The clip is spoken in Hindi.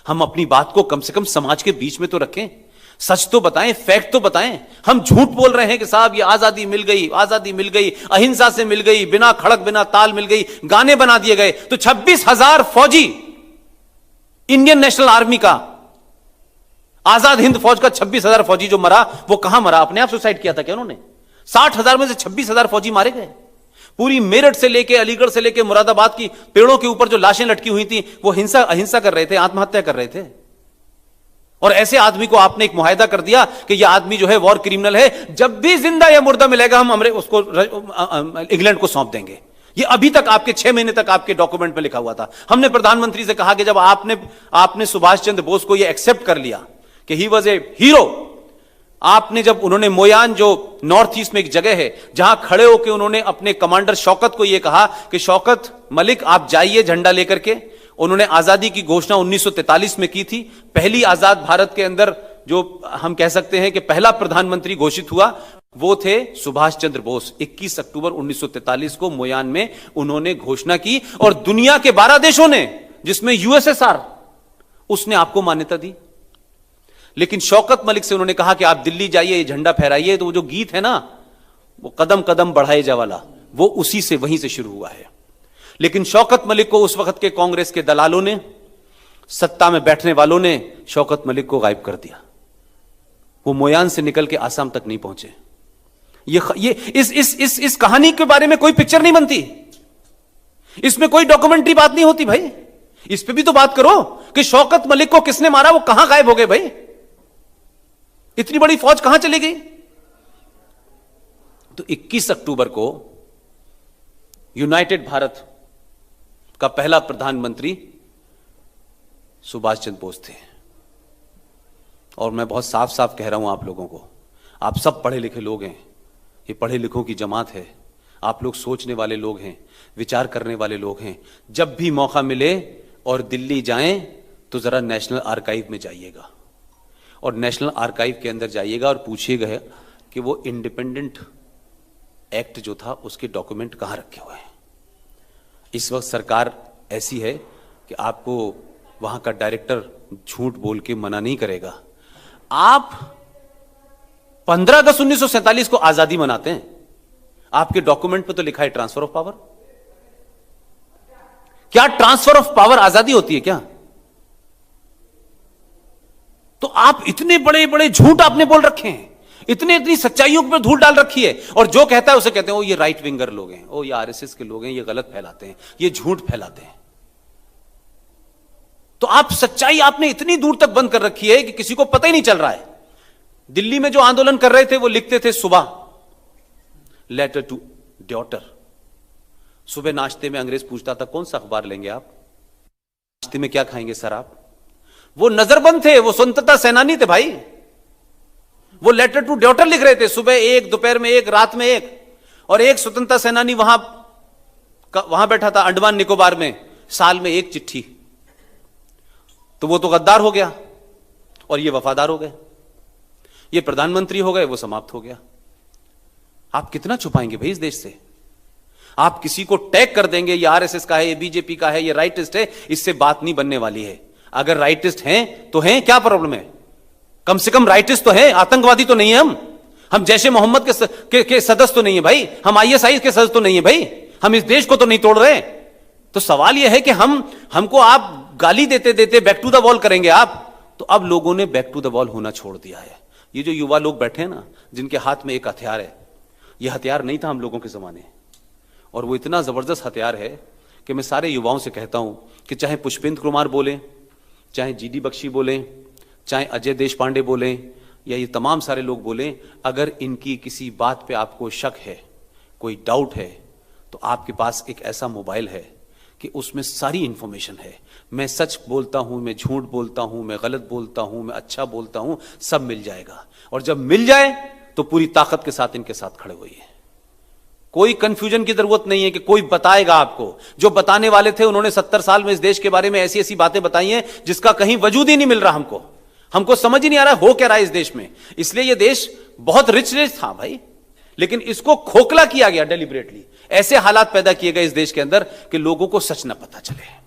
हम अपनी बात को कम से कम समाज के बीच में तो रखें, सच तो बताएं, फैक्ट तो बताएं। हम झूठ बोल रहे हैं कि साहब ये आजादी मिल गई, आजादी मिल गई, अहिंसा से मिल गई, बिना खड़क बिना ताल मिल गई, गाने बना दिए गए। तो 26,000 फौजी इंडियन नेशनल आर्मी का, आजाद हिंद फौज का 26,000 फौजी जो मरा, वो कहां मरा? अपने आप सुसाइड किया था क्या उन्होंने? 60,000 में से 26,000 फौजी मारे गए। पूरी मेरठ से लेके, अलीगढ़ से लेके मुरादाबाद की पेड़ों के ऊपर जो लाशें लटकी हुई थी, वो अहिंसा कर रहे थे, आत्महत्या कर रहे थे। और ऐसे आदमी को आपने एक मुआहदा कर दिया कि यह आदमी जो है वॉर क्रिमिनल है, जब भी जिंदा या मुर्दा मिलेगा हम उसको इंग्लैंड को सौंप देंगे। ये अभी तक आपके 6 महीने तक आपके डॉक्यूमेंट में लिखा हुआ था। हमने प्रधानमंत्री से कहा कि जब आपने सुभाष चंद्र बोस को यह एक्सेप्ट कर लिया कि ही वॉज ए हीरो, आपने जब उन्होंने मोयान जो नॉर्थ ईस्ट में एक जगह है जहां खड़े होकर उन्होंने अपने कमांडर शौकत को यह कहा कि शौकत मलिक आप जाइए झंडा लेकर के। उन्होंने आजादी की घोषणा 1943 में की थी। पहली आजाद भारत के अंदर जो हम कह सकते हैं कि पहला प्रधानमंत्री घोषित हुआ वो थे सुभाष चंद्र बोस। 21 अक्टूबर 1943 को मोयान में उन्होंने घोषणा की और दुनिया के 12 देशों ने, जिसमें यूएसएसआर, उसने आपको मान्यता दी। लेकिन शौकत मलिक से उन्होंने कहा कि आप दिल्ली जाइए, ये झंडा फहराइए। तो वो जो गीत है ना, वो कदम कदम बढ़ाए जा वाला, वो उसी से वहीं से शुरू हुआ है। लेकिन शौकत मलिक को उस वक्त के कांग्रेस के दलालों ने, सत्ता में बैठने वालों ने शौकत मलिक को गायब कर दिया। वो मोयान से निकल के आसाम तक नहीं पहुंचे। इस कहानी के बारे में कोई पिक्चर नहीं बनती, इसमें कोई डॉक्यूमेंट्री बात नहीं होती भाई। इस पे भी तो बात करो कि शौकत मलिक को किसने मारा, वो कहां गायब हो गए भाई? इतनी बड़ी फौज कहां चली गई? तो 21 अक्टूबर को यूनाइटेड भारत का पहला प्रधानमंत्री सुभाष चंद्र बोस थे। और मैं बहुत साफ साफ कह रहा हूं आप लोगों को, आप सब पढ़े लिखे लोग हैं, ये पढ़े लिखों की जमात है, आप लोग सोचने वाले लोग हैं, विचार करने वाले लोग हैं। जब भी मौका मिले और दिल्ली जाएं तो जरा नेशनल आर्काइव में जाइएगा और नेशनल आर्काइव के अंदर जाइएगा और पूछिएगा कि वो इंडिपेंडेंट एक्ट जो था उसके डॉक्यूमेंट कहां रखे हुए हैं। इस वक्त सरकार ऐसी है कि आपको वहां का डायरेक्टर झूठ बोल के मना नहीं करेगा। आप 15 अगस्त 1947 को आजादी मनाते हैं, आपके डॉक्यूमेंट पे तो लिखा है ट्रांसफर ऑफ पावर। क्या ट्रांसफर ऑफ पावर आजादी होती है क्या? तो आप इतने बड़े बड़े झूठ आपने बोल रखे हैं, इतनी सच्चाइयों पर धूल डाल रखी है, और जो कहता है उसे कहते हैं ओ ये राइट विंगर लोग हैं, ओ ये आरएसएस के लोग हैं, ये गलत फैलाते हैं, ये झूठ फैलाते हैं। तो आप सच्चाई आपने इतनी दूर तक बंद कर रखी है कि किसी को पता ही नहीं चल रहा है। दिल्ली में जो आंदोलन कर रहे थे वो लिखते थे सुबह लेटर टू डॉटर। सुबह नाश्ते में अंग्रेज पूछता था कौन सा अखबार लेंगे आप, नाश्ते में क्या खाएंगे सर आप? वो नजरबंद थे, वो स्वतंत्रता सेनानी थे भाई। वो लेटर टू डॉटर लिख रहे थे, सुबह एक, दोपहर में एक, रात में एक। और एक स्वतंत्रता सेनानी वहां बैठा था अंडमान निकोबार में, साल में एक चिट्ठी। तो वो तो गद्दार हो गया और ये वफादार हो गए। ये प्रधानमंत्री हो गए, वो समाप्त हो गया। आप कितना छुपाएंगे भाई इस देश से? आप किसी को टैग कर देंगे ये आरएसएस का है, ये बीजेपी का है, ये राइटिस्ट है, इससे बात नहीं बनने वाली है। अगर राइटिस्ट हैं तो हैं, क्या प्रॉब्लम है? कम से कम राइटिस्ट तो है, आतंकवादी तो नहीं है हम जैसे मोहम्मद के सदस्य तो नहीं है भाई, हम आईएसआई के सदस्य तो नहीं है भाई, हम इस देश को तो नहीं तोड़ रहे। तो सवाल यह है कि हमको आप गाली देते देते बैक टू द वॉल करेंगे आप। तो अब लोगों ने बैक टू द वॉल होना छोड़ दिया है। ये जो युवा लोग बैठे हैं ना, जिनके हाथ में एक हथियार है, यह हथियार नहीं था हम लोगों के जमाने, और वो इतना जबरदस्त हथियार है कि मैं सारे युवाओं से कहता हूं कि चाहे पुष्पेंद्र कुमार बोले, चाहे जीडी बख्शी बोले, चाहे अजय देशपांडे बोले, या ये तमाम सारे लोग बोले, अगर इनकी किसी बात पे आपको शक है, कोई डाउट है, तो आपके पास एक ऐसा मोबाइल है कि उसमें सारी इंफॉर्मेशन है। मैं सच बोलता हूं, मैं झूठ बोलता हूं, मैं गलत बोलता हूं, मैं अच्छा बोलता हूं, सब मिल जाएगा। और जब मिल जाए तो पूरी ताकत के साथ इनके साथ खड़े होइए। कोई कंफ्यूजन की जरूरत नहीं है कि कोई बताएगा आपको। जो बताने वाले थे उन्होंने 70 साल में इस देश के बारे में ऐसी ऐसी बातें बताई हैं जिसका कहीं वजूद ही नहीं मिल रहा हमको समझ ही नहीं आ रहा हो क्या रहा है इस देश में। इसलिए यह देश बहुत रिच था भाई, लेकिन इसको खोखला किया गया डेलिबरेटली। ऐसे हालात पैदा किए गए इस देश के अंदर कि लोगों को सच न पता चले।